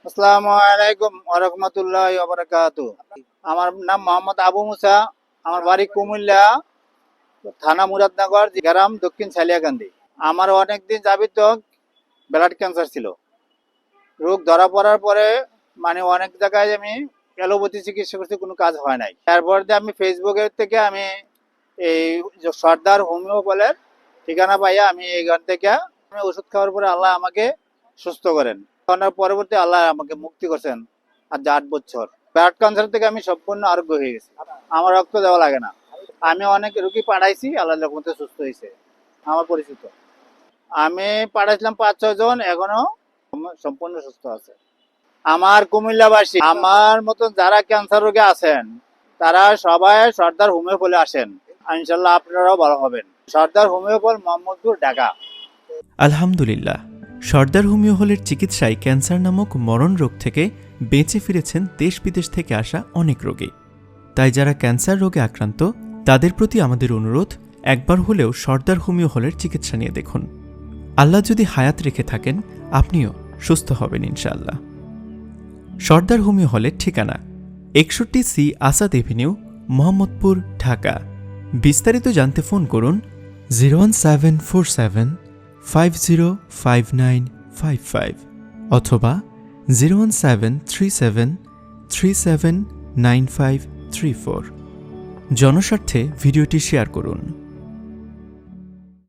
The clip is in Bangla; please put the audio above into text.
আসসালামু আলাইকুম ওয়া রাহমাতুল্লাহি ওয়া বারাকাতুহু। আমার নাম মোহাম্মদ আবু মুসা। আমার বাড়ি কুমিল্লা, থানা মুরাদনগর, গ্রাম দক্ষিণ সালিয়াকান্দি। আমার অনেকদিন যাবত ব্লাড ক্যান্সার ছিল। রোগ ধরা পড়ার পরে অনেক জায়গায় আমি অ্যালোপ্যাথি চিকিৎসা করছি, কোনো কাজ হয় নাই। তারপর দিয়ে আমি ফেসবুকের থেকে আমি এই যে সর্দার হোমিও বলের ঠিকানা পাইয়া আমি এইখান থেকে আমি ওষুধ খাওয়ার পরে আল্লাহ আমাকে সুস্থ করেন। পরবর্তী আল্লাহ আমাকে মুক্তি করছেন। আর 8 বছর ব্লাড ক্যান্সার থেকে আমি সম্পূর্ণ আরোগ্য হয়ে গেছি। আমার রক্ত দেওয়া লাগে না। আমি অনেক রোগী পাঠাইছি, আল্লাহ রহমতে সুস্থ হয়েছে। আমার পরিচিত আমি পাঠাইছিলাম 5-6 জন, এখনো সম্পূর্ণ সুস্থ আছে। আমার কুমিল্লাবাসী, আমার মতন যারা ক্যান্সার রোগে আছেন তারা সবাই সর্দার হোমিও বলে আসেন, ইনশাল্লাহ আপনারাও ভালো হবেন। সর্দার হোমিও বল, মোহাম্মদপুর, ঢাকা। আলহামদুলিল্লাহ, সর্দার হোমিও হলের চিকিৎসায় ক্যান্সার নামক মরণ রোগ থেকে বেঁচে ফিরেছেন দেশ বিদেশ থেকে আসা অনেক রোগী। তাই যারা ক্যান্সার রোগে আক্রান্ত তাদের প্রতি আমাদের অনুরোধ, একবার হলেও সর্দার হোমিও হলের চিকিৎসা নিয়ে দেখুন। আল্লাহ যদি হায়াত রেখে থাকেন, আপনিও সুস্থ হবেন ইনশাআল্লাহ। সর্দার হোমিও হলের ঠিকানা 61C আসাদ এভিনিউ, মোহাম্মদপুর, ঢাকা। বিস্তারিত জানতে ফোন করুন 01747 505955 অথবা 01737 379534। জনস্বার্থে ভিডিওটি শেয়ার করুন।